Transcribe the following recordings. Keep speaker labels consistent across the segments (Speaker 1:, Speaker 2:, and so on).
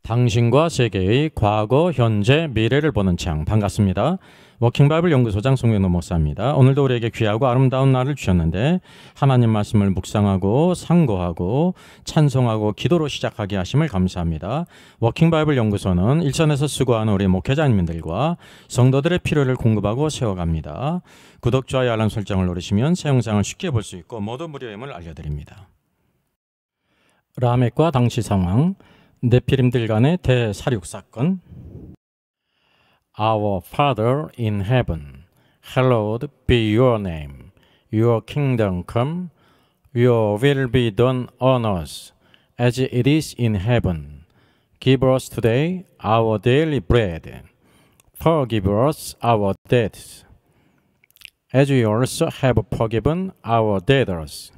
Speaker 1: 당신과 세계의 과거, 현재, 미래를 보는 창. 반갑습니다. 워킹바이블 연구소장 송영노 목사입니다. 오늘도 우리에게 귀하고 아름다운 날을 주셨는데 하나님 말씀을 묵상하고 상고하고 찬송하고 기도로 시작하게 하심을 감사합니다. 워킹바이블 연구소는 일선에서 수고하는 우리 목회자님들과 성도들의 필요를 공급하고 세워갑니다. 구독, 좋아요, 알람 설정을 누르시면 새 영상을 쉽게 볼 수 있고 모두 무료임을 알려드립니다. 라멕과 당시 상황, 네피림들 간의 대사륙 사건. Our Father in heaven, hallowed be your name. Your kingdom come, your will be done on earth as it is in heaven. Give us today our daily bread. Forgive us our debts, as we also have forgiven our debtors.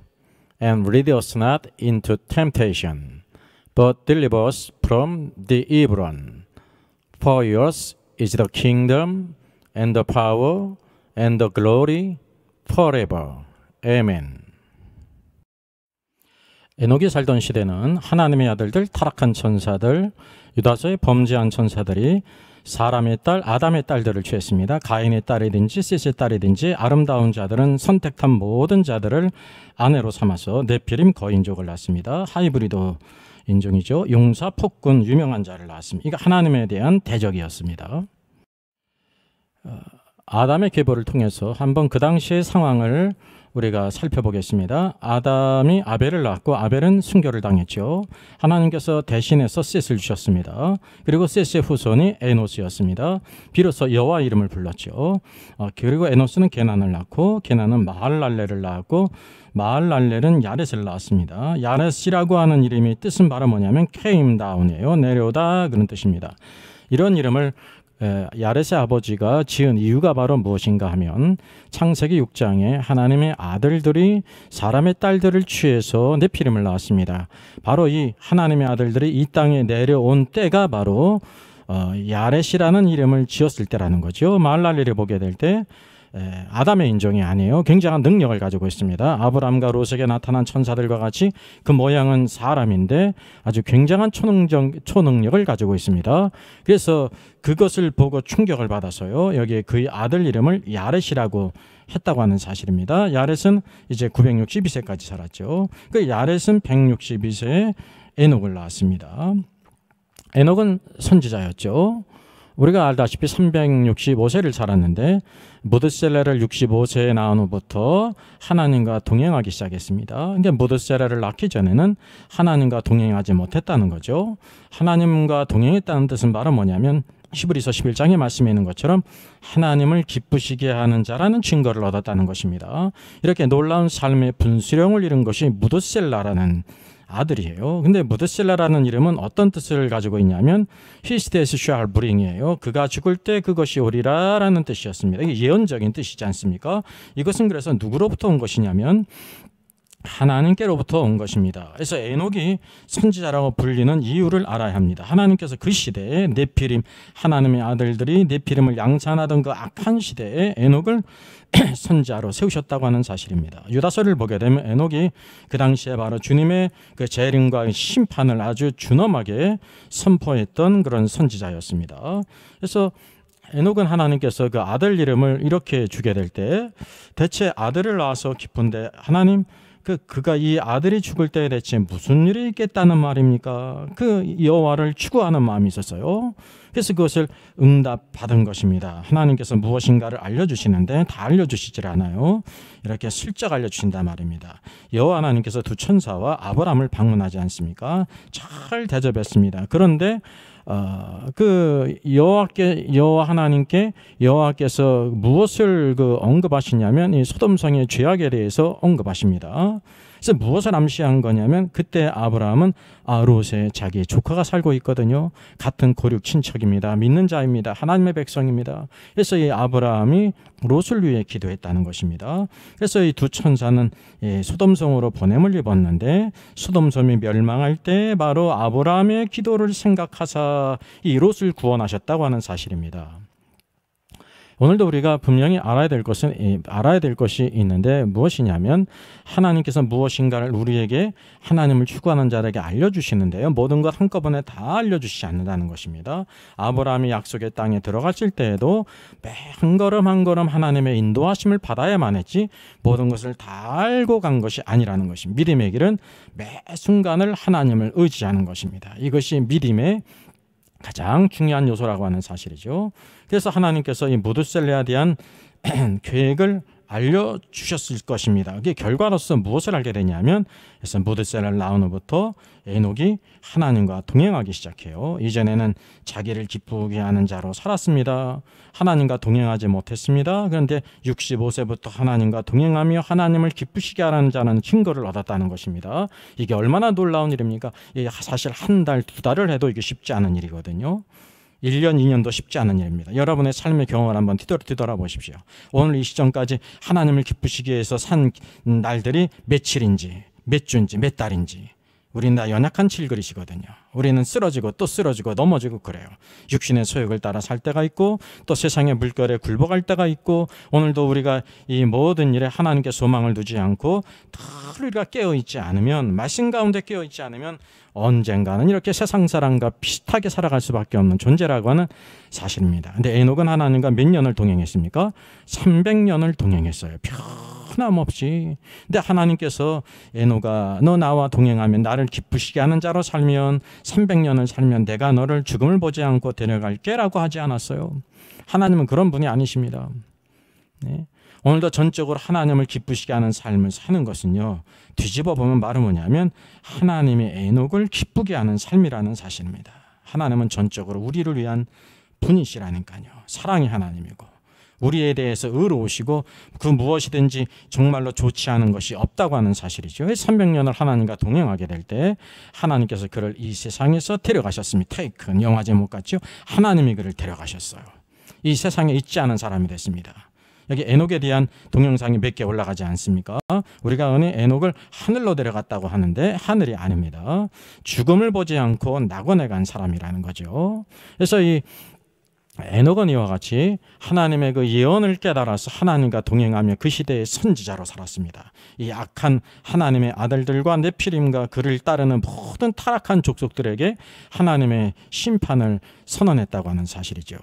Speaker 1: And lead us not into temptation, but deliver us from the evil one. For yours is the kingdom, and the power, and the glory, forever. Amen. 에녹이 살던 시대는 하나님의 아들들, 타락한 천사들, 유다서의 범죄한 천사들이 사람의 딸, 아담의 딸들을 취했습니다. 가인의 딸이든지 셋의 딸이든지 아름다운 자들은 선택한 모든 자들을 아내로 삼아서 네피림 거인족을 낳습니다. 하이브리드 인종이죠. 용사, 폭군, 유명한 자를 낳았습니다. 이거 하나님에 대한 대적이었습니다. 아담의 계보를 통해서 한번 그 당시의 상황을 우리가 살펴보겠습니다. 아담이 아벨을 낳았고 아벨은 순교를 당했죠. 하나님께서 대신해서 셋을 주셨습니다. 그리고 셋의 후손이 에노스였습니다. 비로소 여호와 이름을 불렀죠. 그리고 에노스는 게난을 낳고 게난은 마할랄레를 낳았고 마할랄렐은 야렛을 낳았습니다. 야렛이라고 하는 이름의 뜻은 바로 뭐냐면 came down이에요. 내려오다 그런 뜻입니다. 이런 이름을 야렛의 아버지가 지은 이유가 바로 무엇인가 하면 창세기 6장에 하나님의 아들들이 사람의 딸들을 취해서 네피림을 낳았습니다. 바로 이 하나님의 아들들이 이 땅에 내려온 때가 바로 야렛이라는 이름을 지었을 때라는 거죠. 마할랄렐을 보게 될 때 아담의 인종이 아니에요. 굉장한 능력을 가지고 있습니다. 아브람과 롯에게 나타난 천사들과 같이 그 모양은 사람인데 아주 굉장한 초능력을 가지고 있습니다. 그래서 그것을 보고 충격을 받아서요. 여기에 그의 아들 이름을 야렛이라고 했다고 하는 사실입니다. 야렛은 이제 962세까지 살았죠. 그 야렛은 162세에 에녹을 낳았습니다. 에녹은 선지자였죠. 우리가 알다시피 365세를 살았는데 무드셀레를 65세에 낳은 후부터 하나님과 동행하기 시작했습니다. 그러니까 무드셀레를 낳기 전에는 하나님과 동행하지 못했다는 거죠. 하나님과 동행했다는 뜻은 바로 뭐냐면 히브리서 11장의 말씀에 있는 것처럼 하나님을 기쁘시게 하는 자라는 증거를 얻었다는 것입니다. 이렇게 놀라운 삶의 분수령을 이룬 것이 무드셀라라는 아들이에요. 근데 무드셀라라는 이름은 어떤 뜻을 가지고 있냐면 His death shall bring이에요. 그가 죽을 때 그것이 오리라 라는 뜻이었습니다. 이게 예언적인 뜻이지 않습니까? 이것은 그래서 누구로부터 온 것이냐면 하나님께로부터 온 것입니다. 그래서 에녹이 선지자라고 불리는 이유를 알아야 합니다. 하나님께서 그 시대에 네피림, 하나님의 아들들이 네피림을 양산하던 그 악한 시대에 에녹을 선지자로 세우셨다고 하는 사실입니다. 유다서를 보게 되면 에녹이 그 당시에 바로 주님의 그 재림과 심판을 아주 준엄하게 선포했던 그런 선지자였습니다. 그래서 에녹은 하나님께서 그 아들 이름을 이렇게 주게 될 때 대체 아들을 낳아서 기쁜데 하나님 그가 이 아들이 죽을 때 대체 무슨 일이 있겠다는 말입니까? 그 여호와를 추구하는 마음이 있었어요. 그래서 그것을 응답받은 것입니다. 하나님께서 무엇인가를 알려주시는데 다 알려주시질 않아요. 이렇게 슬쩍 알려주신단 말입니다. 여호와 하나님께서 두 천사와 아브람을 방문하지 않습니까? 잘 대접했습니다. 그런데 그 여호와 하나님께 여호와께서 무엇을 언급하시냐면 이 소돔성의 죄악에 대해서 언급하십니다. 그래서 무엇을 암시한 거냐면 그때 아브라함은 롯에 자기 조카가 살고 있거든요. 같은 고륙 친척입니다. 믿는 자입니다. 하나님의 백성입니다. 그래서 이 아브라함이 롯을 위해 기도했다는 것입니다. 그래서 이 두 천사는 소돔성으로 보냄을 입었는데 소돔성이 멸망할 때 바로 아브라함의 기도를 생각하사 이 롯을 구원하셨다고 하는 사실입니다. 오늘도 우리가 분명히 알아야 될 것이 있는데 무엇이냐면 하나님께서 무엇인가를 우리에게 하나님을 추구하는 자에게 알려주시는데요. 모든 것 한꺼번에 다 알려주시지 않는다는 것입니다. 아브라함이 약속의 땅에 들어갔을 때에도 매 한 걸음 한 걸음 하나님의 인도하심을 받아야만 했지 모든 것을 다 알고 간 것이 아니라는 것입니다. 믿음의 길은 매 순간을 하나님을 의지하는 것입니다. 이것이 믿음의 가장 중요한 요소라고 하는 사실이죠. 그래서 하나님께서 이 무드셀라에 대한 계획을 알려주셨을 것입니다. 그게 결과로서 무엇을 알게 되냐면 그래서 무드셀라를 낳은 후부터 에녹이 하나님과 동행하기 시작해요. 이전에는 자기를 기쁘게 하는 자로 살았습니다. 하나님과 동행하지 못했습니다. 그런데 65세부터 하나님과 동행하며 하나님을 기쁘시게 하는 자는 증거를 얻었다는 것입니다. 이게 얼마나 놀라운 일입니까? 사실 한 달, 두 달을 해도 이게 쉽지 않은 일이거든요. 1년, 2년도 쉽지 않은 일입니다. 여러분의 삶의 경험을 한번 뒤돌아보십시오. 오늘 이 시점까지 하나님을 기쁘시게 해서 산 날들이 며칠인지, 몇 주인지, 몇 달인지. 우리는 다 연약한 칠그릇이거든요. 우리는 쓰러지고 또 쓰러지고 넘어지고 그래요. 육신의 소욕을 따라 살 때가 있고 또 세상의 물결에 굴복할 때가 있고 오늘도 우리가 이 모든 일에 하나님께 소망을 두지 않고 다 우리가 깨어있지 않으면 말씀 가운데 깨어있지 않으면 언젠가는 이렇게 세상 사람과 비슷하게 살아갈 수밖에 없는 존재라고 하는 사실입니다. 근데 에녹은 하나님과 몇 년을 동행했습니까? 300년을 동행했어요. 변함없이. 근데 하나님께서 에녹아 너 나와 동행하면 나를 기쁘시게 하는 자로 살면 300년을 살면 내가 너를 죽음을 보지 않고 데려갈게 라고 하지 않았어요. 하나님은 그런 분이 아니십니다. 네. 오늘도 전적으로 하나님을 기쁘시게 하는 삶을 사는 것은요, 뒤집어 보면 말은 뭐냐면 하나님이 에녹을 기쁘게 하는 삶이라는 사실입니다. 하나님은 전적으로 우리를 위한 분이시라니까요. 사랑의 하나님이고 우리에 대해서 의로우시고 그 무엇이든지 정말로 좋지 않은 것이 없다고 하는 사실이죠. 300년을 하나님과 동행하게 될 때 하나님께서 그를 이 세상에서 데려가셨습니다. 테이큰 영화 제목 같죠? 하나님이 그를 데려가셨어요. 이 세상에 있지 않은 사람이 됐습니다. 여기 에녹에 대한 동영상이 몇 개 올라가지 않습니까? 우리가 은혜 에녹을 하늘로 데려갔다고 하는데 하늘이 아닙니다. 죽음을 보지 않고 낙원에 간 사람이라는 거죠. 그래서 이 에녹은 이와 같이 하나님의 그 예언을 깨달아서 하나님과 동행하며 그 시대의 선지자로 살았습니다. 이 악한 하나님의 아들들과 네피림과 그를 따르는 모든 타락한 족속들에게 하나님의 심판을 선언했다고 하는 사실이죠.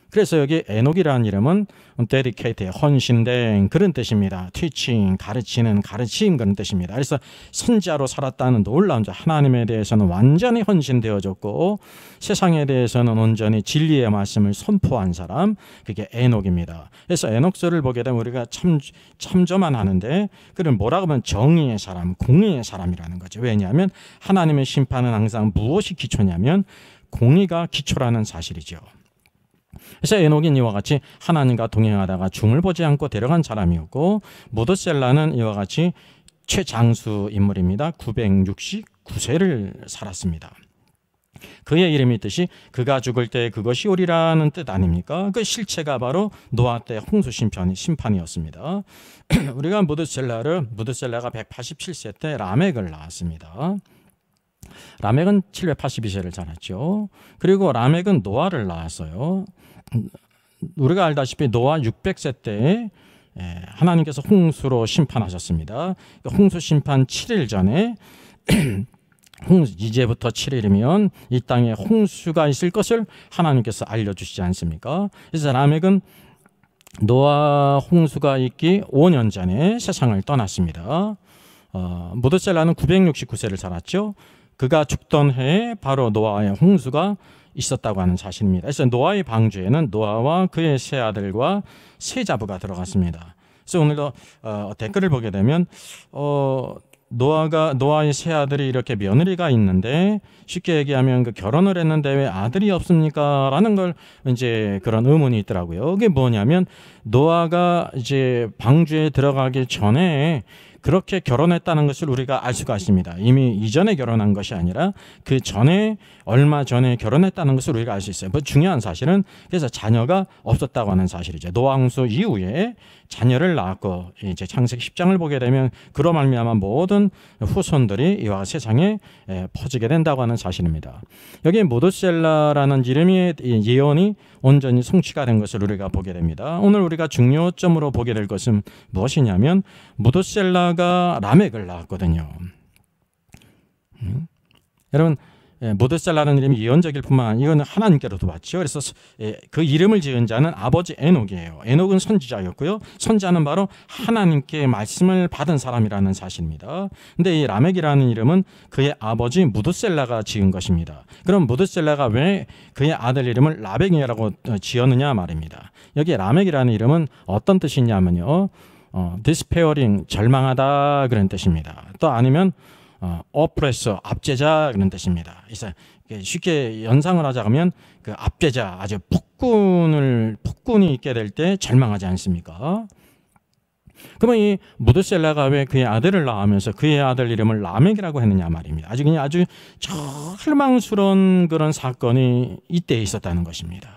Speaker 1: 그래서 여기 에녹이라는 이름은 dedicated, 헌신된 그런 뜻입니다. teaching, 가르치는 가르침 그런 뜻입니다. 그래서 선지자로 살았다는 놀라운 자, 하나님에 대해서는 완전히 헌신되어졌고 세상에 대해서는 온전히 진리의 말씀을 선포한 사람, 그게 에녹입니다. 그래서 에녹서를 보게 되면 우리가 참조만 하는데 그는 뭐라고 하면 정의의 사람, 공의의 사람이라는 거죠. 왜냐하면 하나님의 심판은 항상 무엇이 기초냐면 공의가 기초라는 사실이죠. 그래서 에녹은 이와 같이 하나님과 동행하다가 중을 보지 않고 데려간 사람이었고 무드셀라는 이와 같이 최장수 인물입니다. 969세를 살았습니다. 그의 이름이 뜻이 그가 죽을 때 그것이 오리라는 뜻 아닙니까? 그 실체가 바로 노아 때 홍수 심판이었습니다. 우리가 무드셀라가 187세 때 라멕을 낳았습니다. 라멕은 782세를 자랐죠. 그리고 라멕은 노아를 낳았어요. 우리가 알다시피 노아 600세 때 하나님께서 홍수로 심판하셨습니다. 홍수 심판 7일 전에 이제부터 7일이면 이 땅에 홍수가 있을 것을 하나님께서 알려주시지 않습니까? 그래서 라멕은 노아 홍수가 있기 5년 전에 세상을 떠났습니다. 무드셀라는 969세를 살았죠. 그가 죽던 해에 바로 노아의 홍수가 있었다고 하는 사실입니다. 그래서 노아의 방주에는 노아와 그의 세 아들과 세 자부가 들어갔습니다. 그래서 오늘도 댓글을 보게 되면 노아의 세 아들이 이렇게 며느리가 있는데 쉽게 얘기하면 그 결혼을 했는데 왜 아들이 없습니까? 라는 걸 이제 그런 의문이 있더라고요. 그게 뭐냐면 노아가 이제 방주에 들어가기 전에 그렇게 결혼했다는 것을 우리가 알 수가 있습니다. 이미 이전에 결혼한 것이 아니라 그 전에 얼마 전에 결혼했다는 것을 우리가 알 수 있어요. 뭐 중요한 사실은 그래서 자녀가 없었다고 하는 사실이죠. 노아홍수 이후에 자녀를 낳았고 이제 창세기 10장을 보게 되면 그로 말미암아 모든 후손들이 이와 세상에 퍼지게 된다고 하는 사실입니다. 여기 무드셀라라는 이름의 예언이 온전히 성취가 된 것을 우리가 보게 됩니다. 오늘 우리가 중요점으로 보게 될 것은 무엇이냐면 무드셀라가 라멕을 낳았거든요. 여러분 무드셀라는 이름이 예언적일 뿐만 아니라 이건 하나님께로도 왔죠. 그래서 그 이름을 지은 자는 아버지 에녹이에요. 에녹은 선지자였고요. 선지자는 바로 하나님께 말씀을 받은 사람이라는 사실입니다. 근데 이 라멕이라는 이름은 그의 아버지 무드셀라가 지은 것입니다. 그럼 무드셀라가 왜 그의 아들 이름을 라멕이라고 지었느냐 말입니다. 여기 라멕이라는 이름은 어떤 뜻이 있냐면요. despairing, 절망하다 그런 뜻입니다. 또 아니면 oppressor, 압제자 그런 뜻입니다. 그래서 쉽게 연상을 하자면 그 압제자, 아주 폭군이 있게 될 때 절망하지 않습니까? 그러면 이 무드셀라가 왜 그의 아들을 낳으면서 그의 아들 이름을 라멕이라고 했느냐 말입니다. 아주 절망스러운 그런 사건이 이때에 있었다는 것입니다.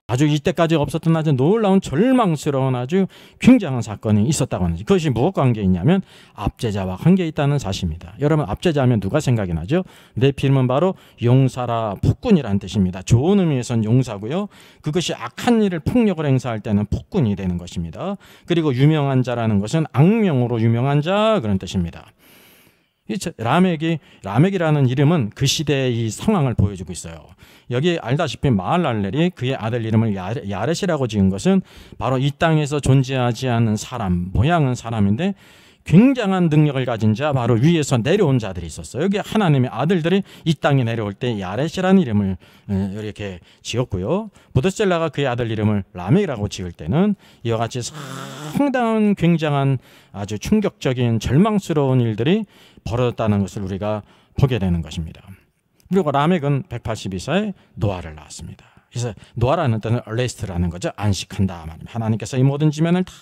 Speaker 1: 아주 이때까지 없었던 아주 놀라운 절망스러운 아주 굉장한 사건이 있었다고 하는 그것이 무엇과 관계 있냐면 압제자와 관계 있다는 사실입니다. 여러분 압제자하면 누가 생각이 나죠? 네피림은 바로 용사라 폭군이라는 뜻입니다. 좋은 의미에서는 용사고요. 그것이 악한 일을 폭력을 행사할 때는 폭군이 되는 것입니다. 그리고 유명한 자라는 것은 악명으로 유명한 자 그런 뜻입니다. 라멕이라는 이름은 그 시대의 이 상황을 보여주고 있어요. 여기 알다시피 마할랄렐이 그의 아들 이름을 야렛이라고 지은 것은 바로 이 땅에서 존재하지 않는 사람, 모양은 사람인데 굉장한 능력을 가진 자, 바로 위에서 내려온 자들이 있었어요. 여기 하나님의 아들들이 이 땅에 내려올 때 야렛이라는 이름을 이렇게 지었고요. 무드셀라가 그의 아들 이름을 라멕이라고 지을 때는 이와 같이 상당한 굉장한 아주 충격적인 절망스러운 일들이 벌어졌다는 것을 우리가 보게 되는 것입니다. 그리고 라멕은 182세에 노아를 낳았습니다. 그래서 노아라는 뜻은 레스트라는 거죠. 안식한다 말입니다. 하나님께서 이 모든 지면을 다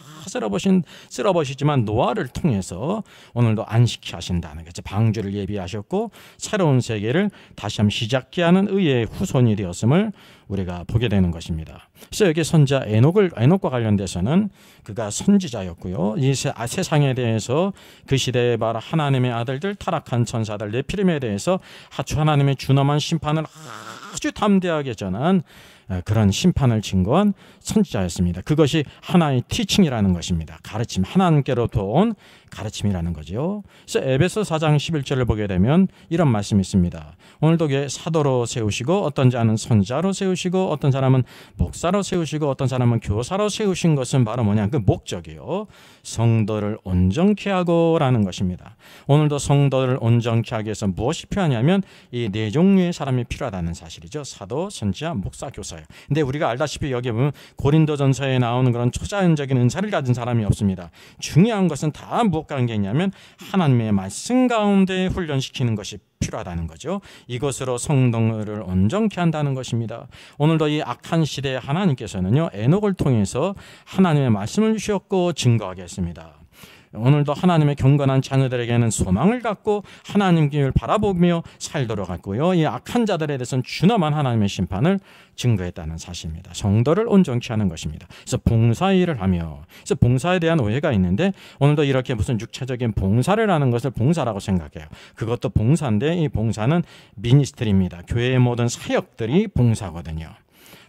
Speaker 1: 쓸어버시지만 노아를 통해서 오늘도 안식케 하신다는 거죠. 방주를 예비하셨고 새로운 세계를 다시 한번 시작케 하는 의의 후손이 되었음을 우리가 보게 되는 것입니다. 그래서 여기 선지자 에녹과 관련돼서는 그가 선지자였고요. 이 세상에 대해서 그 시대에 바로 하나님의 아들들 타락한 천사들 네피림에 대해서 하주 하나님의 준엄한 심판을 아주 담대하게 전한 그런 심판을 증거한 선지자였습니다. 그것이 하나의 티칭이라는 것입니다. 가르침, 하나님께로부터 온 가르침이라는 거죠. 그래서 에베소 4장 11절을 보게 되면 이런 말씀이 있습니다. 오늘도 사도로 세우시고 어떤 자는 선지자로 세우시고 어떤 사람은 목사로 세우시고 어떤 사람은 교사로 세우신 것은 바로 뭐냐? 그 목적이요. 성도를 온전케 하고라는 것입니다. 오늘도 성도를 온전케 하기 위해서 무엇이 필요하냐면 이 네 종류의 사람이 필요하다는 사실이죠. 사도, 선지자, 목사, 교사예요. 근데 우리가 알다시피 여기 보면 고린도전서에 나오는 그런 초자연적인 은사를 가진 사람이 없습니다. 중요한 것은 다 무엇과 관계냐면 하나님의 말씀 가운데 훈련시키는 것이 필요하다는 거죠. 이것으로 성도를 온전케 한다는 것입니다. 오늘도 이 악한 시대에 하나님께서는요 에녹을 통해서 하나님의 말씀을 주셨고 증거하겠습니다. 오늘도 하나님의 경건한 자녀들에게는 소망을 갖고 하나님을 바라보며 살도록 했고요. 이 악한 자들에 대해서는 준엄한 하나님의 심판을 증거했다는 사실입니다. 성도를 온전케 하는 것입니다. 그래서 봉사일을 하며, 그래서 봉사에 대한 오해가 있는데 오늘도 이렇게 무슨 육체적인 봉사를 하는 것을 봉사라고 생각해요. 그것도 봉사인데 이 봉사는 미니스트리입니다. 교회의 모든 사역들이 봉사거든요.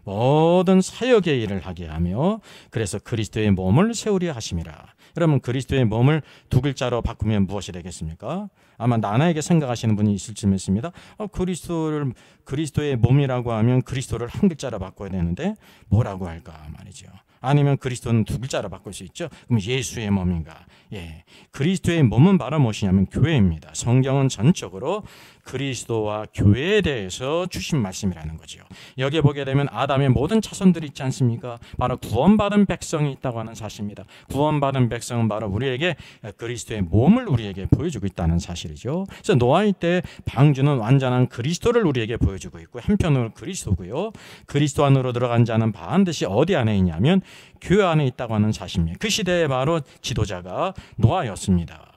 Speaker 1: 모든 사역의 일을 하게 하며 그래서 그리스도의 몸을 세우려 하심이라. 여러분 그리스도의 몸을 두 글자로 바꾸면 무엇이 되겠습니까? 아마 나나에게 생각하시는 분이 있을지 믿습니다. 그리스도의 몸이라고 하면 그리스도를 한 글자로 바꿔야 되는데 뭐라고 할까 말이죠. 아니면 그리스도는 두 글자로 바꿀 수 있죠. 그럼 예수의 몸인가? 예, 그리스도의 몸은 바로 무엇이냐면 교회입니다. 성경은 전적으로 그리스도와 교회에 대해서 주신 말씀이라는 거죠. 여기에 보게 되면 아담의 모든 자손들이 있지 않습니까? 바로 구원받은 백성이 있다고 하는 사실입니다. 구원받은 백성은 바로 우리에게 그리스도의 몸을 우리에게 보여주고 있다는 사실이죠. 그래서 노아의 때 방주는 완전한 그리스도를 우리에게 보여주고 있고 한편으로 그리스도고요. 그리스도 안으로 들어간 자는 반드시 어디 안에 있냐면 교회 안에 있다고 하는 사실입니다. 그 시대에 바로 지도자가 노아였습니다.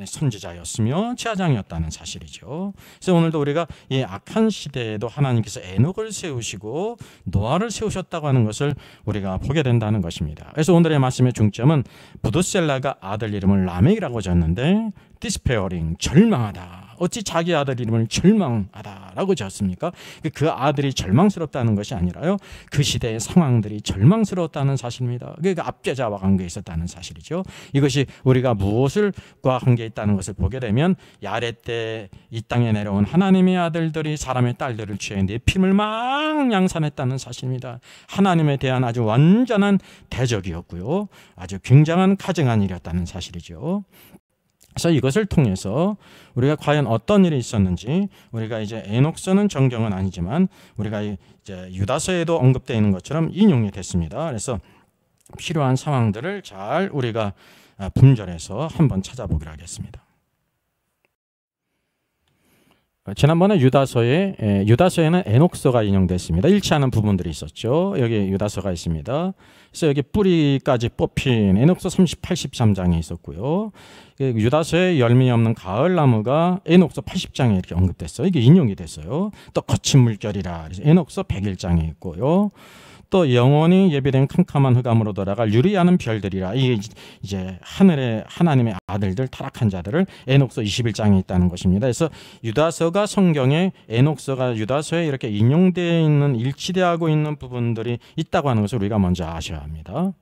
Speaker 1: 선지자였으며 제사장이었다는 사실이죠. 그래서 오늘도 우리가 이 악한 시대에도 하나님께서 에녹을 세우시고 노아를 세우셨다고 하는 것을 우리가 보게 된다는 것입니다. 그래서 오늘의 말씀의 중점은 부드셀라가 아들 이름을 라멕이라고 지었는데 디스페어링, 절망하다. 어찌 자기 아들 이름을 절망하다라고 지었습니까? 그 아들이 절망스럽다는 것이 아니라요, 그 시대의 상황들이 절망스러웠다는 사실입니다. 그러니까 압제자와 관계에 있었다는 사실이죠. 이것이 우리가 무엇을과 관계에 있다는 것을 보게 되면 야레 때 이 땅에 내려온 하나님의 아들들이 사람의 딸들을 취해 네피림을 막 양산했다는 사실입니다. 하나님에 대한 아주 완전한 대적이었고요, 아주 굉장한 가증한 일이었다는 사실이죠. 그래서 이것을 통해서 우리가 과연 어떤 일이 있었는지, 우리가 이제 에녹서는 정경은 아니지만 우리가 이제 유다서에도 언급되어 있는 것처럼 인용이 됐습니다. 그래서 필요한 상황들을 잘 우리가 분별해서 한번 찾아보기로 하겠습니다. 지난번에 유다서에는 에녹서가 인용됐습니다. 일치하는 부분들이 있었죠. 여기 유다서가 있습니다. 그래서 여기 뿌리까지 뽑힌 에녹서 38~13장에 있었고요. 유다서에 열매 없는 가을나무가 에녹서 80장에 이렇게 언급됐어요. 이게 인용이 됐어요. 또 거친 물결이라 그래서 에녹서 101장에 있고요. 또 영원히 예비된 캄캄한 흑암으로 돌아갈 유리하는 별들이라, 이게 이제 하늘의 하나님의 아들들, 타락한 자들을 에녹서 21장에 있다는 것입니다. 그래서 유다서가 성경에, 에녹서가 유다서에 이렇게 인용되어 있는, 일치되어 있는 부분들이 있다고 하는 것을 우리가 먼저 아셔야 합니다.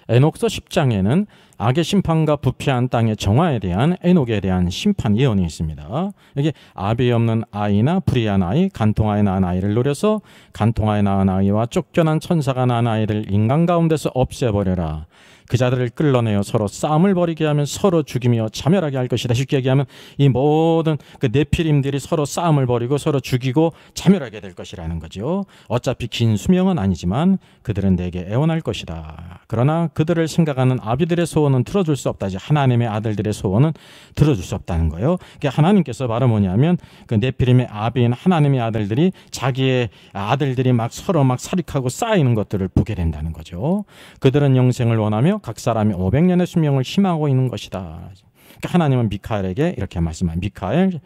Speaker 1: 에녹서 10장에는 악의 심판과 부패한 땅의 정화에 대한 에녹에 대한 심판 예언이 있습니다. 여기 아비 없는 아이나 불의한 아이, 간통하에 낳은 아이를 노려서 간통하에 낳은 아이와 쫓겨난 천사가 낳은 아이들 인간 가운데서 없애버려라. 그 자들을 끌어내어 서로 싸움을 벌이게 하면 서로 죽이며 자멸하게 할 것이다. 쉽게 얘기하면 이 모든 그 네피림들이 서로 싸움을 벌이고 서로 죽이고 자멸하게 될 것이라는 거죠. 어차피 긴 수명은 아니지만 그들은 내게 애원할 것이다. 그러나 그들을 생각하는 아비들의 소원은 들어줄 수 없다. 이제 하나님의 아들들의 소원은 들어줄 수 없다는 거예요. 그러니까 하나님께서 바로 뭐냐면 그 네피림의 아비인 하나님의 아들들이 자기의 아들들이 막 서로 막 살익하고 쌓이는 것들을 보게 된다는 거죠. 그들은 영생을 원하며 각 사람이 500년의 수명을 희망하고 있는 것이다. 그러니까 하나님은 미카엘에게 이렇게 말씀합니다. 미카엘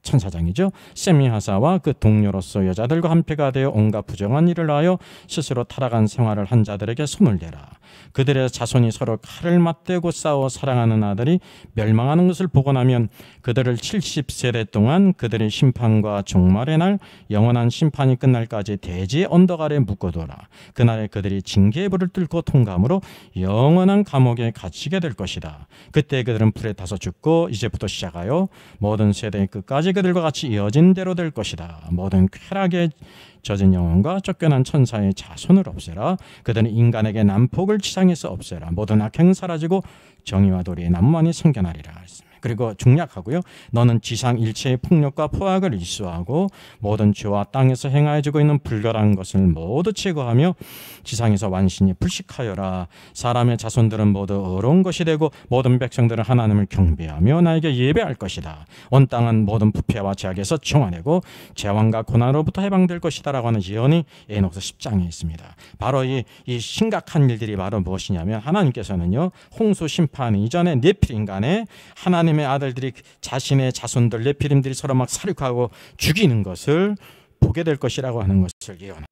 Speaker 1: 천사장이죠. 세미하사와 그 동료로서 여자들과 한패가 되어 온갖 부정한 일을 하여 스스로 타락한 생활을 한 자들에게 손을 대라. 그들의 자손이 서로 칼을 맞대고 싸워 사랑하는 아들이 멸망하는 것을 보고 나면 그들을 70세대 동안 그들의 심판과 종말의 날 영원한 심판이 끝날까지 대지의 언덕 아래 묶어둬라. 그날에 그들이 징계의 불을 뚫고 통감으로 영원한 감옥에 갇히게 될 것이다. 그때 그들은 불에 타서 죽고 이제부터 시작하여 모든 세대의 끝까지 그들과 같이 이어진 대로 될 것이다. 모든 쾌락에 젖은 영혼과 쫓겨난 천사의 자손을 없애라. 그들은 인간에게 난폭을 지상에서 없애라. 모든 악행은 사라지고 정의와 도리의 나무만이 생겨나리라. 그리고 중략하고요. 너는 지상 일체의 폭력과 포악을 일수하고 모든 죄와 땅에서 행하여지고 있는 불결한 것을 모두 제거하며 지상에서 완전히 불식하여라. 사람의 자손들은 모두 어려운 것이 되고 모든 백성들은 하나님을 경배하며 나에게 예배할 것이다. 온 땅은 모든 부패와 죄악에서 정화되고 재앙과 고난으로부터 해방될 것이다 라고 하는 예언이 에녹서 10장에 있습니다. 바로 이 심각한 일들이 바로 무엇이냐면 하나님께서는요, 홍수 심판 이전에 네피림 간에 하나님의 아들들이 자신의 자손들 네피림들이 서로 막 살육하고 죽이는 것을 보게 될 것이라고 하는 것을 예언합니다.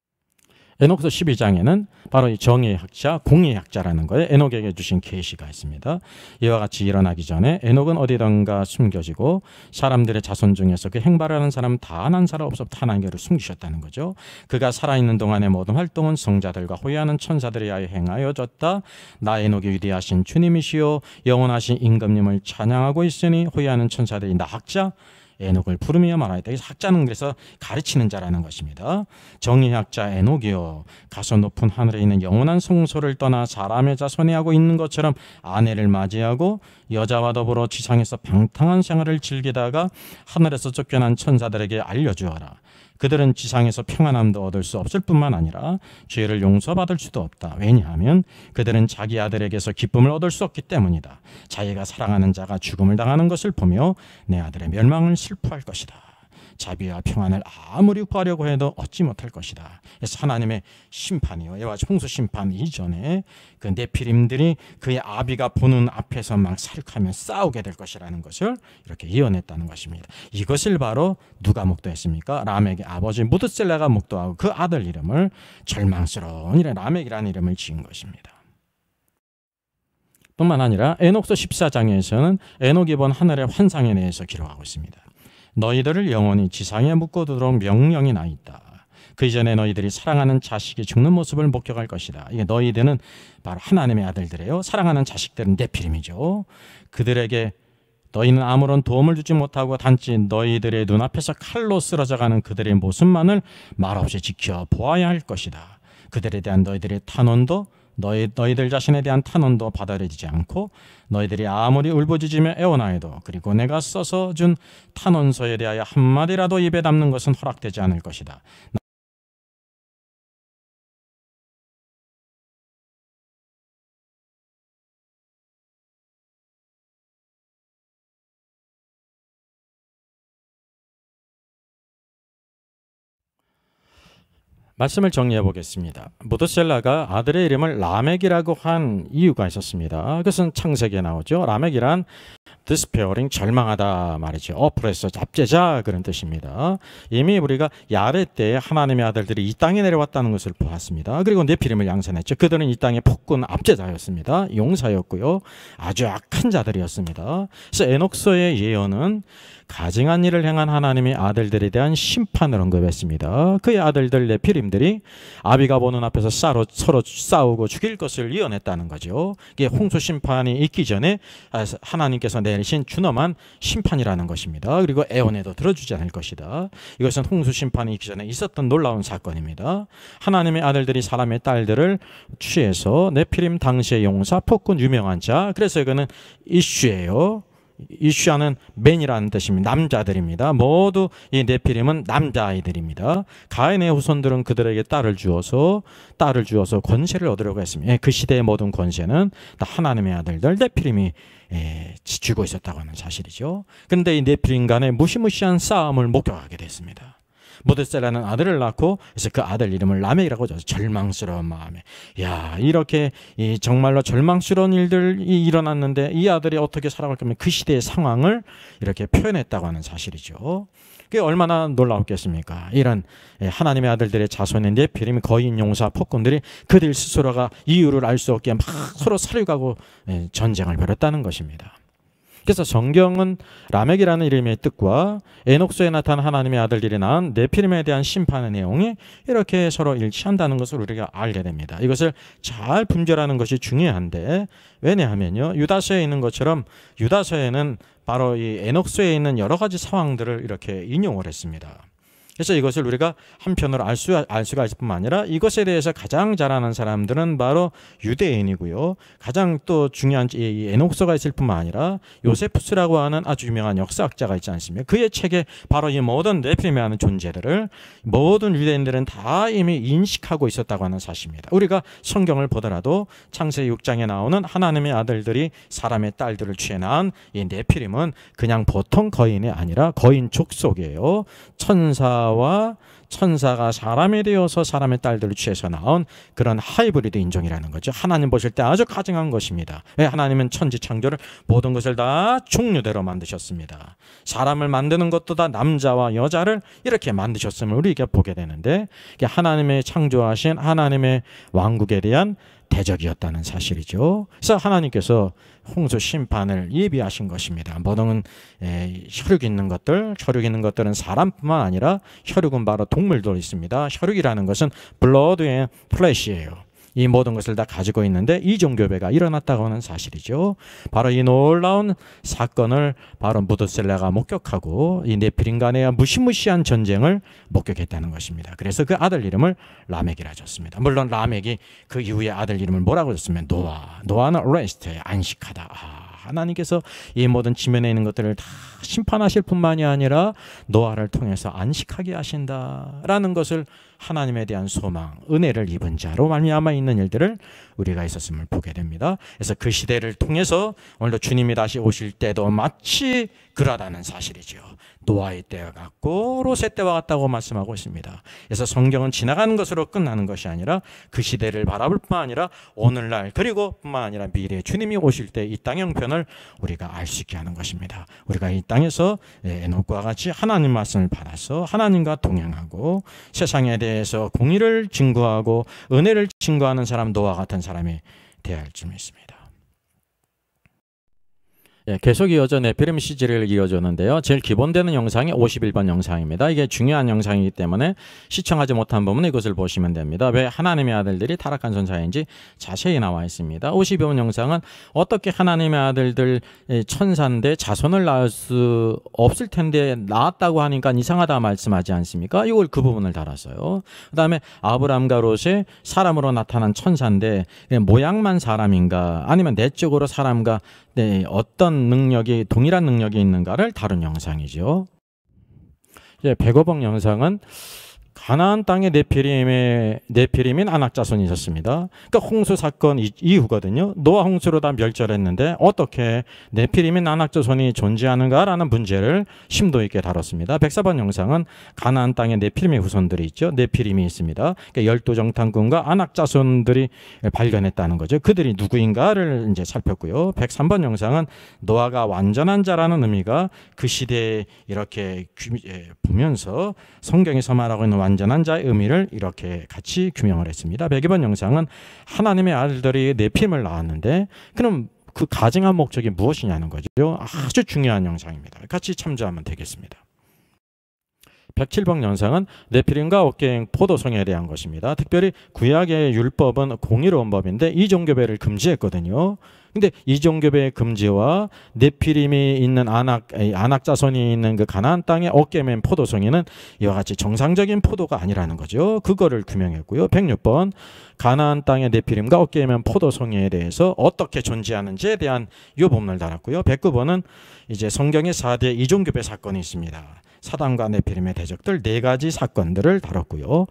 Speaker 1: 에녹서 12장에는 바로 이 정의의 학자, 공의의 학자라는 거에 에녹에게 주신 계시가 있습니다. 이와 같이 일어나기 전에 에녹은 어디든가 숨겨지고 사람들의 자손 중에서 그 행발하는 사람 단 한 사람 없었다 하나님께로 숨기셨다는 거죠. 그가 살아있는 동안의 모든 활동은 성자들과 호위하는 천사들에 의하여 행하여졌다. 나 에녹이 위대하신 주님이시요 영원하신 임금님을 찬양하고 있으니 호위하는 천사들이 나 학자 에녹을 부르며 말하였다. 학자는 그래서 가르치는 자라는 것입니다. 정의학자 에녹이요, 가서 높은 하늘에 있는 영원한 성소를 떠나 사람의 자손이 하고 있는 것처럼 아내를 맞이하고 여자와 더불어 지상에서 방탕한 생활을 즐기다가 하늘에서 쫓겨난 천사들에게 알려주어라. 그들은 지상에서 평안함도 얻을 수 없을 뿐만 아니라 죄를 용서받을 수도 없다. 왜냐하면 그들은 자기 아들에게서 기쁨을 얻을 수 없기 때문이다. 자기가 사랑하는 자가 죽음을 당하는 것을 보며 내 아들의 멸망을 슬퍼할 것이다. 자비와 평안을 아무리 구하려고 해도 얻지 못할 것이다. 그래서 하나님의 심판이요, 이와 같이 홍수 심판 이전에 그 네피림들이 그의 아비가 보는 앞에서 막 사륙하며 싸우게 될 것이라는 것을 이렇게 예언했다는 것입니다. 이것을 바로 누가 목도했습니까? 라멕의 아버지 무드셀라가 목도하고 그 아들 이름을 절망스러운 라멕이라는 이름을 지은 것입니다. 뿐만 아니라 에녹서 14장에서는 에녹이 본 하늘의 환상에 대해서 기록하고 있습니다. 너희들을 영원히 지상에 묶어두도록 명령이 나 있다. 그 이전에 너희들이 사랑하는 자식이 죽는 모습을 목격할 것이다. 이게 너희들은 바로 하나님의 아들들이에요. 사랑하는 자식들은 네피림이죠. 그들에게 너희는 아무런 도움을 주지 못하고 단지 너희들의 눈앞에서 칼로 쓰러져가는 그들의 모습만을 말없이 지켜보아야 할 것이다. 그들에 대한 너희들의 탄원도 너희들 자신에 대한 탄원도 받아들이지 않고 너희들이 아무리 울부짖으며 애원하여도 그리고 내가 써서 준 탄원서에 대하여 한마디라도 입에 담는 것은 허락되지 않을 것이다. 말씀을 정리해 보겠습니다. 무드셀라가 아들의 이름을 라멕이라고 한 이유가 있었습니다. 그것은 창세기에 나오죠. 라멕이란 despairing, 절망하다 말이죠. oppressor, 압제자 그런 뜻입니다. 이미 우리가 야레 때 하나님의 아들들이 이 땅에 내려왔다는 것을 보았습니다. 그리고 네피림을 양산했죠. 그들은 이 땅의 폭군 압제자였습니다. 용사였고요. 아주 악한 자들이었습니다. 그래서 에녹서의 예언은 가증한 일을 행한 하나님의 아들들에 대한 심판을 언급했습니다. 그의 아들들 네피림들이 아비가 보는 앞에서 서로 싸우고 죽일 것을 예언했다는 거죠. 이게 홍수 심판이 있기 전에 하나님께서 내리신 준엄한 심판이라는 것입니다. 그리고 애원에도 들어주지 않을 것이다. 이것은 홍수 심판이 있기 전에 있었던 놀라운 사건입니다. 하나님의 아들들이 사람의 딸들을 취해서 네피림 당시의 용사, 폭군, 유명한 자, 그래서 이거는 이슈예요. 이슈하는 맨이라는 뜻입니다. 남자들입니다. 모두 이 네피림은 남자아이들입니다. 가인의 후손들은 그들에게 딸을 주어서 권세를 얻으려고 했습니다. 그 시대의 모든 권세는 다 하나님의 아들들 네피림이 쥐고 있었다고 하는 사실이죠. 그런데 이 네피림 간의 무시무시한 싸움을 목격하게 됐습니다. 무드셀라는 아들을 낳고 그래서 그 아들 이름을 라멕이라고 줬어요. 절망스러운 마음에. 야, 이렇게 정말로 절망스러운 일들이 일어났는데 이 아들이 어떻게 살아갈 거면 그 시대의 상황을 이렇게 표현했다고 하는 사실이죠. 그게 얼마나 놀라웠겠습니까? 이런 하나님의 아들들의 자손인 네피림, 거인, 용사, 폭군들이 그들 스스로가 이유를 알 수 없게 막 서로 사륙하고 전쟁을 벌였다는 것입니다. 그래서 성경은 라멕이라는 이름의 뜻과 에녹서에 나타난 하나님의 아들들이 낳은 네피림에 대한 심판의 내용이 이렇게 서로 일치한다는 것을 우리가 알게 됩니다. 이것을 잘 분별하는 것이 중요한데, 왜냐하면요, 유다서에 있는 것처럼 유다서에는 바로 이 에녹서에 있는 여러 가지 상황들을 이렇게 인용을 했습니다. 그래서 이것을 우리가 한편으로 알 수가 있을 뿐만 아니라 이것에 대해서 가장 잘 아는 사람들은 바로 유대인이고요. 가장 또 중요한 이 에녹서가 있을 뿐만 아니라 요세푸스라고 하는 아주 유명한 역사학자가 있지 않습니까? 그의 책에 바로 이 모든 네피림에 하는 존재들을 모든 유대인들은 다 이미 인식하고 있었다고 하는 사실입니다. 우리가 성경을 보더라도 창세기 6장에 나오는 하나님의 아들들이 사람의 딸들을 취해 낳은 이 네피림은 그냥 보통 거인이 아니라 거인 족속이에요. 천사가 사람이 되어서 사람의 딸들을 취해서 나온 그런 하이브리드 인종이라는 거죠. 하나님 보실 때 아주 가증한 것입니다. 왜? 하나님은 천지 창조를 모든 것을 다 종류대로 만드셨습니다. 사람을 만드는 것도 다 남자와 여자를 이렇게 만드셨음을 우리가 보게 되는데, 하나님의 창조하신 하나님의 왕국에 대한 대적이었다는 사실이죠. 그래서 하나님께서 홍수 심판을 예비하신 것입니다. 모든 혈육 있는 것들은 사람뿐만 아니라 혈육은 바로 동물도 있습니다. 혈육이라는 것은 blood and flesh이에요. 이 모든 것을 다 가지고 있는데 이종교배가 일어났다고 하는 사실이죠. 바로 이 놀라운 사건을 바로 무드셀라가 목격하고 이 네피림 간의 무시무시한 전쟁을 목격했다는 것입니다. 그래서 그 아들 이름을 라멕이라 줬습니다. 물론 라멕이 그 이후에 아들 이름을 뭐라고 줬으면 노아는 rest, 안식하다. 하나님께서 이 모든 지면에 있는 것들을 다 심판하실 뿐만이 아니라 노아를 통해서 안식하게 하신다라는 것을 하나님에 대한 소망, 은혜를 입은 자로 말미암아 있는 일들을 우리가 있었음을 보게 됩니다. 그래서 그 시대를 통해서 오늘도 주님이 다시 오실 때도 마치 그러다는 사실이죠. 노아의 때와 같고 롯의 때와 같다고 말씀하고 있습니다. 그래서 성경은 지나가는 것으로 끝나는 것이 아니라 그 시대를 바라볼 뿐만 아니라 오늘날 그리고 뿐만 아니라 미래에 주님이 오실 때 이 땅의 형편을 우리가 알 수 있게 하는 것입니다. 우리가 이 땅에서 에녹과 같이 하나님 말씀을 받아서 하나님과 동행하고 세상에 대해서 공의를 증거하고 은혜를 증거하는 사람, 노아 같은 사람이 되어야 할 줄 믿습니다. 계속 이어져 네피림 시리즈를 이어주는데요. 제일 기본되는 영상이 51번 영상입니다. 이게 중요한 영상이기 때문에 시청하지 못한 부분은 이것을 보시면 됩니다. 왜 하나님의 아들들이 타락한 선사인지 자세히 나와 있습니다. 52번 영상은 어떻게 하나님의 아들들 천사인데 자손을 낳을 수 없을 텐데 낳았다고 하니까 이상하다 말씀하지 않습니까? 이걸 그 부분을 달았어요. 그 다음에 아브람과 롯이 사람으로 나타난 천사인데 모양만 사람인가 아니면 내적으로 사람과 어떤 능력이 동일한 능력이 있는가를 다룬 영상이죠. 105번 영상은 가나안 땅에 네피림인 아낙자손이 있었습니다. 그러니까 홍수 사건 이후거든요. 노아 홍수로 다 멸절했는데 어떻게 네피림인 아낙자손이 존재하는가라는 문제를 심도 있게 다뤘습니다. 104번 영상은 가나안 땅에 네피림의 후손들이 있죠. 네피림이 있습니다. 그러니까 12정탐꾼과 아낙자손들이 발견했다는 거죠. 그들이 누구인가를 이제 살폈고요. 103번 영상은 노아가 완전한 자라는 의미가 그 시대에 이렇게 보면서 성경에서 말하고 있는 완전한 자의 의미를 이렇게 같이 규명을 했습니다. 102번 영상은 하나님의 아들들이 네피림을 낳았는데 그럼 그 가증한 목적이 무엇이냐는 거죠. 아주 중요한 영상입니다. 같이 참조하면 되겠습니다. 107번 영상은 네피림과 옥갱 포도송에 대한 것입니다. 특별히 구약의 율법은 공의로운 법인데 이종교배를 금지했거든요. 근데 이종교배의 금지와 네피림이 있는 아낙 자손이 있는 그 가나안 땅의 옥게맨 포도송이는 이와 같이 정상적인 포도가 아니라는 거죠. 그거를 규명했고요. 106번 가나안 땅의 네피림과 옥게맨 포도송이에 대해서 어떻게 존재하는지에 대한 이 부분을 달았고요. 109번은 이제 성경의 4대 이종교배 사건이 있습니다. 사단과 네피림의 대적들 4가지 사건들을 다뤘고요.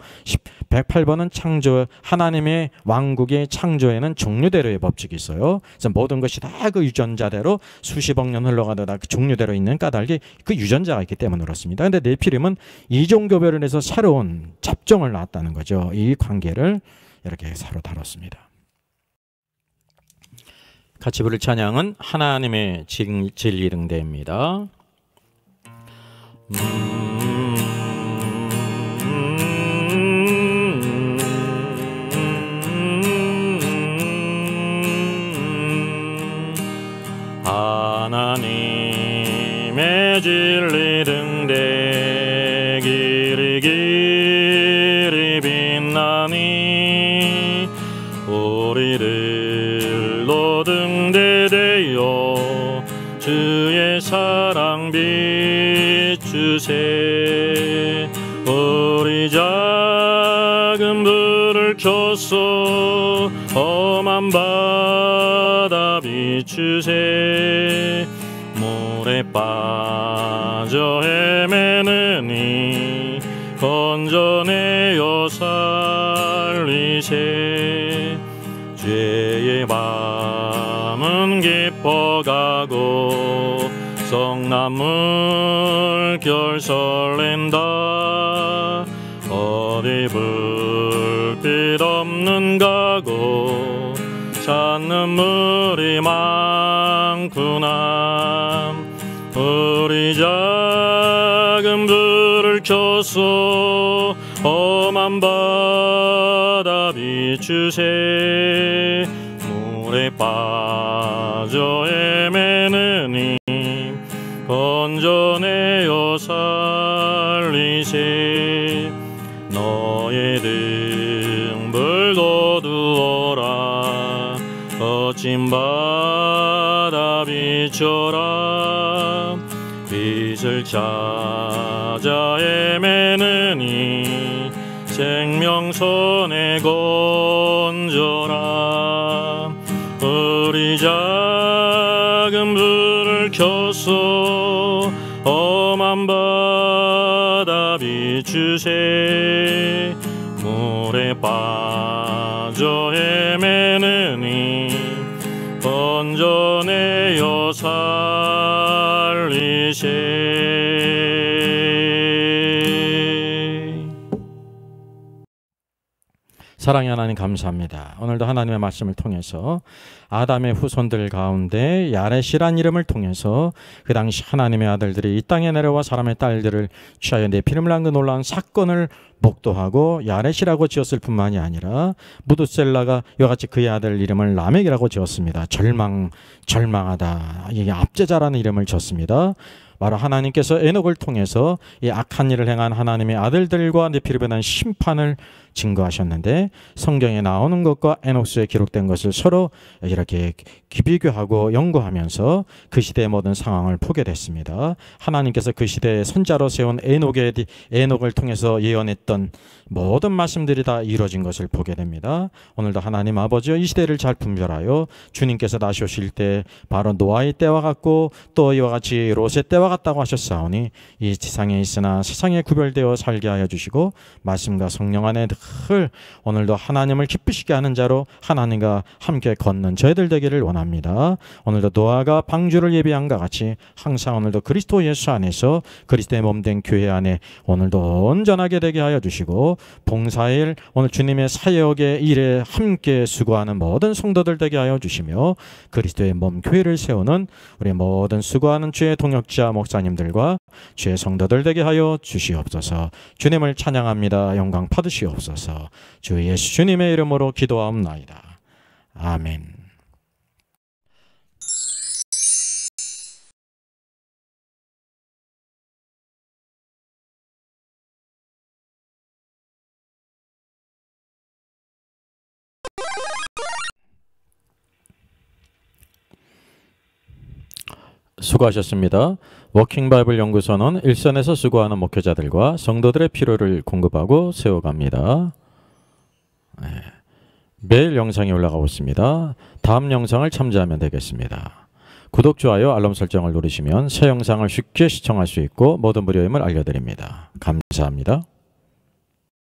Speaker 1: 108번은 창조, 하나님의 왕국의 창조에는 종류대로의 법칙이 있어요. 그래서 모든 것이 다 그 유전자대로 수십억 년 흘러가다가 그 종류대로 있는 까닭이 그 유전자가 있기 때문에 그렇습니다. 그런데 네피림은 이종교배를 해서 새로운 잡종을 낳았다는 거죠. 이 관계를 이렇게 서로 다뤘습니다. 같이 부를 찬양은 하나님의 진리 등대입니다. 하나님의 진리 등대 길이 길이 빛나니 우리들로 등대되어 주의 사랑 비추세. 우리 작은 불을 켜서 험한 바다 비추세. 물에 빠져 헤매느니 건져내어 살리세. 죄의 밤은 깊어가고 성나물 결 설렌다. 어디 불빛 없는 가고 찾는 물이 많구나. 우리 작은 불을 켜서 험한 바다 비추세. 물에 빠져 헤매느니 건져내어 살리세. 너의 등불 거두어라. 거친 바다 비춰라. 빛을 찾아 헤매느니 생명선에 건져라. 우리 작은 불을 켜서 험한 바다 비추세. 물에 빠져 헤매느니 건져내어 살리세. 사랑의 하나님 감사합니다. 오늘도 하나님의 말씀을 통해서 아담의 후손들 가운데 야렛이란 이름을 통해서 그 당시 하나님의 아들들이 이 땅에 내려와 사람의 딸들을 취하여 내피름을 한 그 놀라운 사건을 목도하고 야렛이라고 지었을 뿐만이 아니라 무드셀라가 이와 같이 그의 아들 이름을 라멕이라고 지었습니다. 절망하다. 이게 압제자라는 이름을 졌습니다. 바로 하나님께서 에녹을 통해서 이 악한 일을 행한 하나님의 아들들과 네피림에 대한 심판을 증거하셨는데, 성경에 나오는 것과 에녹스에 기록된 것을 서로 이렇게 비교하고 연구하면서 그 시대의 모든 상황을 보게 됐습니다. 하나님께서 그 시대의 선자로 세운 에녹을 통해서 예언했던 모든 말씀들이 다 이루어진 것을 보게 됩니다. 오늘도 하나님 아버지여, 이 시대를 잘 분별하여 주님께서 다시 오실 때 바로 노아의 때와 같고 또 이와 같이 롯의 때와 같다고 하셨사오니 이 지상에 있으나 세상에 구별되어 살게 하여 주시고 말씀과 성령 안에 늘 오늘도 하나님을 기쁘시게 하는 자로 하나님과 함께 걷는 저희들 되기를 원합니다. 오늘도 노아가 방주를 예비한 것 같이 항상 오늘도 그리스도 예수 안에서 그리스도의 몸된 교회 안에 오늘도 온전하게 되게 하여 주시고, 봉사일 오늘 주님의 사역의 일에 함께 수고하는 모든 성도들 되게 하여 주시며, 그리스도의 몸 교회를 세우는 우리 모든 수고하는 주의 동역자 목사님들과 주의 성도들 되게 하여 주시옵소서. 주님을 찬양합니다. 영광 받으시옵소서. 주 예수 주님의 이름으로 기도하옵나이다. 아멘. 수고하셨습니다. 워킹바이블 연구소는 일선에서 수고하는 목회자들과 성도들의 필요를 공급하고 세워갑니다. 매일 영상이 올라가고 있습니다. 다음 영상을 참조하면 되겠습니다. 구독, 좋아요, 알람 설정을 누르시면 새 영상을 쉽게 시청할 수 있고 모든 무료임을 알려드립니다. 감사합니다.